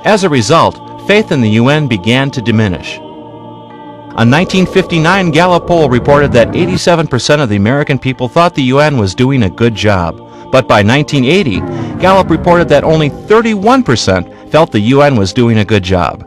As a result, faith in the UN began to diminish. A 1959 Gallup poll reported that 87% of the American people thought the UN was doing a good job. But by 1980, Gallup reported that only 31% felt the UN was doing a good job.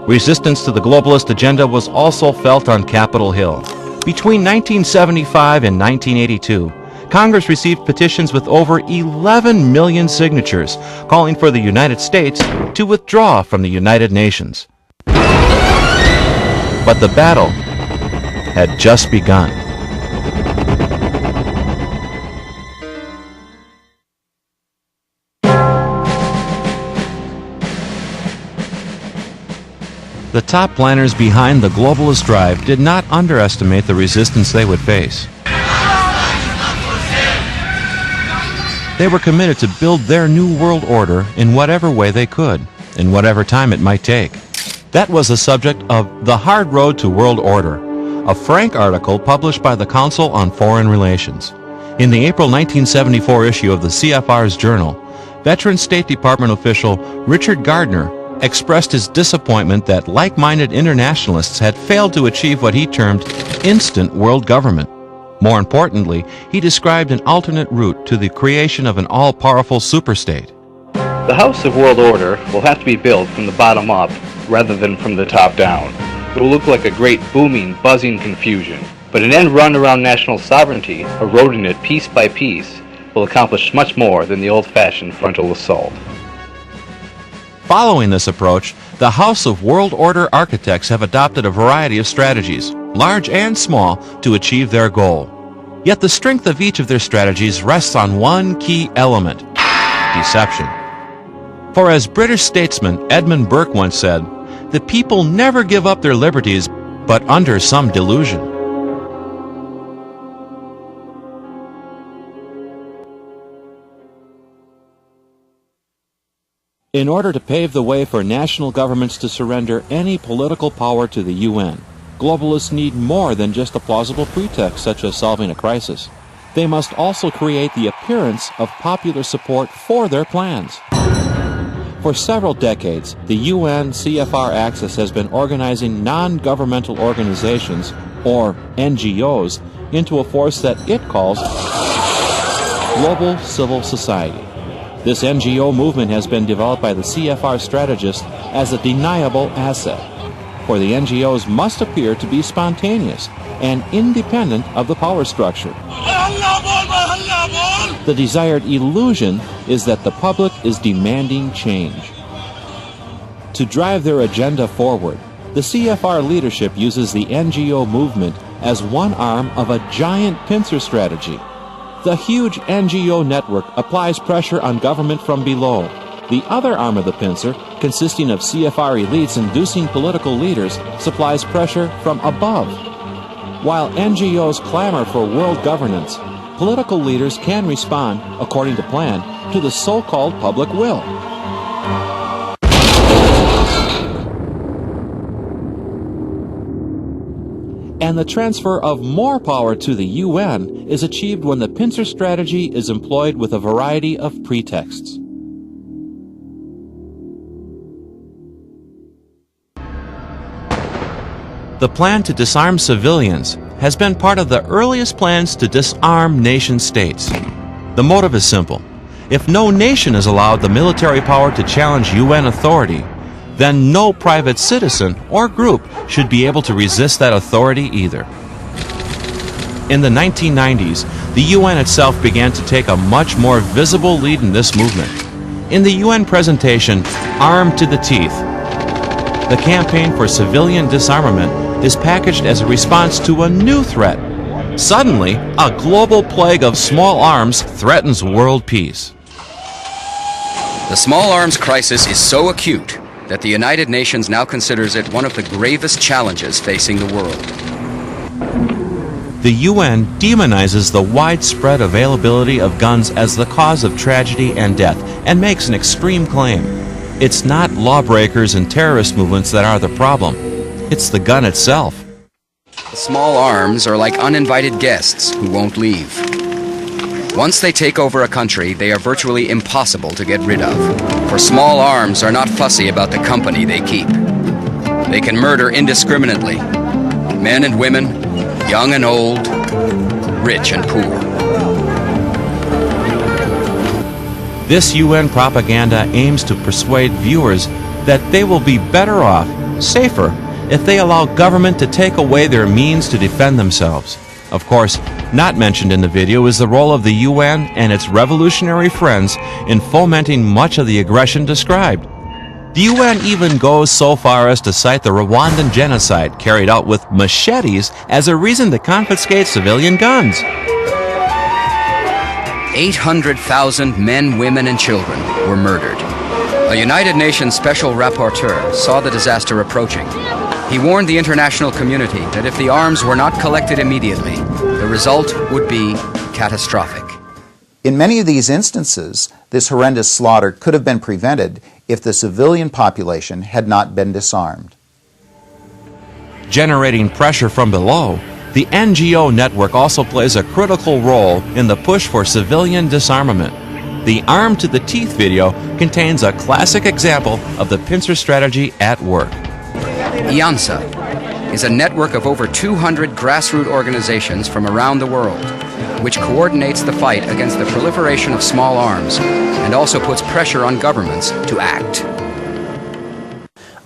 Resistance to the globalist agenda was also felt on Capitol Hill. Between 1975 and 1982, Congress received petitions with over 11 million signatures calling for the United States to withdraw from the United Nations. But the battle had just begun. The top planners behind the globalist drive did not underestimate the resistance they would face. They were committed to build their new world order in whatever way they could, in whatever time it might take. That was the subject of The Hard Road to World Order, a frank article published by the Council on Foreign Relations. In the April 1974 issue of the CFR's Journal, veteran State Department official Richard Gardner expressed his disappointment that like-minded internationalists had failed to achieve what he termed instant world government. More importantly, he described an alternate route to the creation of an all-powerful superstate. The House of World Order will have to be built from the bottom up rather than from the top down. It will look like a great booming, buzzing confusion. But an end run around national sovereignty, eroding it piece by piece, will accomplish much more than the old-fashioned frontal assault. Following this approach, the House of World Order architects have adopted a variety of strategies, large and small, to achieve their goal. Yet the strength of each of their strategies rests on one key element: deception. For as British statesman Edmund Burke once said, "The people never give up their liberties, but under some delusion." In order to pave the way for national governments to surrender any political power to the UN, globalists need more than just a plausible pretext such as solving a crisis. They must also create the appearance of popular support for their plans. For several decades, the UN CFR Axis has been organizing non-governmental organizations, or NGOs, into a force that it calls Global Civil Society. This NGO movement has been developed by the CFR strategists as a deniable asset, for the NGOs must appear to be spontaneous and independent of the power structure. The desired illusion is that the public is demanding change. To drive their agenda forward, the CFR leadership uses the NGO movement as one arm of a giant pincer strategy. The huge NGO network applies pressure on government from below. The other arm of the pincer, consisting of CFR elites inducing political leaders, supplies pressure from above. While NGOs clamor for world governance, political leaders can respond, according to plan, to the so-called public will. And the transfer of more power to the UN is achieved when the pincer strategy is employed with a variety of pretexts. The plan to disarm civilians has been part of the earliest plans to disarm nation-states. The motive is simple. If no nation is allowed the military power to challenge UN authority, then no private citizen or group should be able to resist that authority either. In the 1990s, the UN itself began to take a much more visible lead in this movement. In the UN presentation, Armed to the Teeth, the campaign for civilian disarmament is packaged as a response to a new threat. Suddenly, a global plague of small arms threatens world peace. The small arms crisis is so acute that the United Nations now considers it one of the gravest challenges facing the world. The UN demonizes the widespread availability of guns as the cause of tragedy and death and makes an extreme claim. It's not lawbreakers and terrorist movements that are the problem. It's the gun itself. The small arms are like uninvited guests who won't leave. Once they take over a country, they are virtually impossible to get rid of, for small arms are not fussy about the company they keep. They can murder indiscriminately, men and women, young and old, rich and poor. This UN propaganda aims to persuade viewers that they will be better off, safer, if they allow government to take away their means to defend themselves. Of course, not mentioned in the video is the role of the UN and its revolutionary friends in fomenting much of the aggression described. The UN even goes so far as to cite the Rwandan genocide carried out with machetes as a reason to confiscate civilian guns. 800,000 men, women, and children were murdered. A United Nations Special Rapporteur saw the disaster approaching. He warned the international community that if the arms were not collected immediately, the result would be catastrophic. In many of these instances, this horrendous slaughter could have been prevented if the civilian population had not been disarmed. Generating pressure from below, the NGO network also plays a critical role in the push for civilian disarmament. The Armed to the Teeth video contains a classic example of the pincer strategy at work. IANSA is a network of over 200 grassroots organizations from around the world, which coordinates the fight against the proliferation of small arms and also puts pressure on governments to act.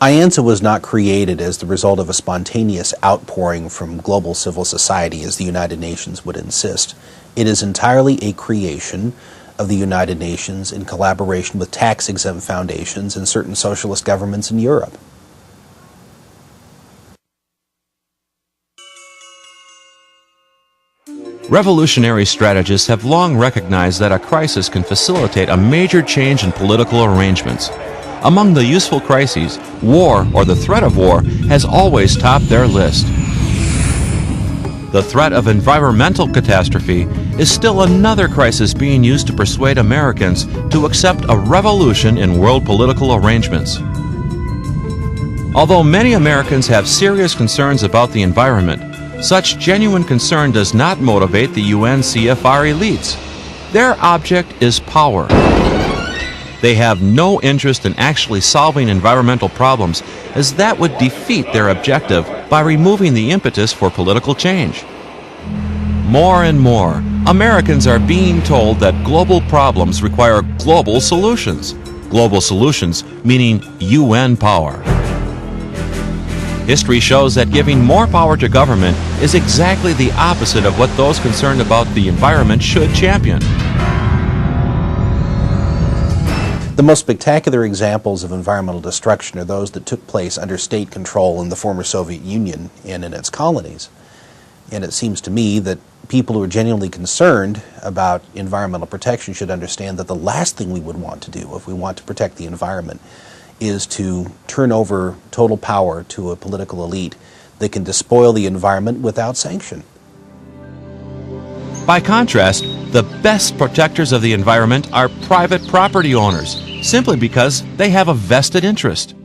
IANSA was not created as the result of a spontaneous outpouring from global civil society, as the United Nations would insist. It is entirely a creation of the United Nations in collaboration with tax-exempt foundations and certain socialist governments in Europe. Revolutionary strategists have long recognized that a crisis can facilitate a major change in political arrangements. Among the useful crises, war or the threat of war has always topped their list. The threat of environmental catastrophe is still another crisis being used to persuade Americans to accept a revolution in world political arrangements. Although many Americans have serious concerns about the environment, such genuine concern does not motivate the UN CFR elites. Their object is power. They have no interest in actually solving environmental problems, as that would defeat their objective by removing the impetus for political change. More and more, Americans are being told that global problems require global solutions. Global solutions meaning UN power. History shows that giving more power to government is exactly the opposite of what those concerned about the environment should champion. The most spectacular examples of environmental destruction are those that took place under state control in the former Soviet Union and in its colonies. And it seems to me that people who are genuinely concerned about environmental protection should understand that the last thing we would want to do if we want to protect the environment is to turn over total power to a political elite that can despoil the environment without sanction. By contrast, the best protectors of the environment are private property owners, simply because they have a vested interest.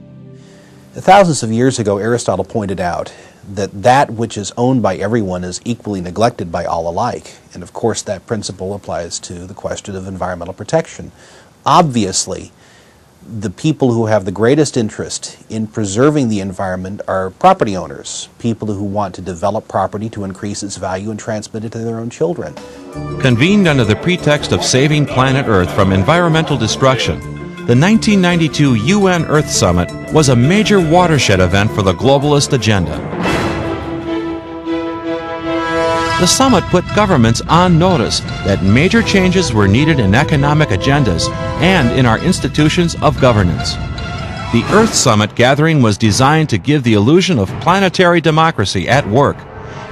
Thousands of years ago, Aristotle pointed out that that which is owned by everyone is equally neglected by all alike. And of course, that principle applies to the question of environmental protection. Obviously, the people who have the greatest interest in preserving the environment are property owners, people who want to develop property to increase its value and transmit it to their own children. Convened under the pretext of saving planet Earth from environmental destruction, the 1992 UN Earth Summit was a major watershed event for the globalist agenda. The summit put governments on notice that major changes were needed in economic agendas and in our institutions of governance. The Earth Summit gathering was designed to give the illusion of planetary democracy at work.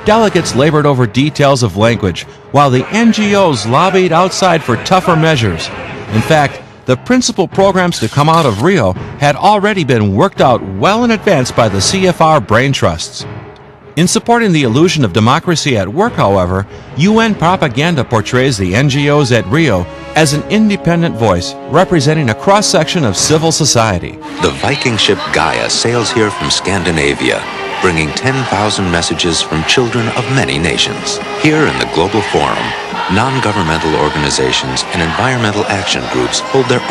Delegates labored over details of language, while the NGOs lobbied outside for tougher measures. In fact, the principal programs to come out of Rio had already been worked out well in advance by the CFR brain trusts. In supporting the illusion of democracy at work, however, UN propaganda portrays the NGOs at Rio as an independent voice representing a cross-section of civil society. The Viking ship Gaia sails here from Scandinavia. bringing 10,000 messages from children of many nations. Here in the Global Forum, non-governmental organizations and environmental action groups hold their own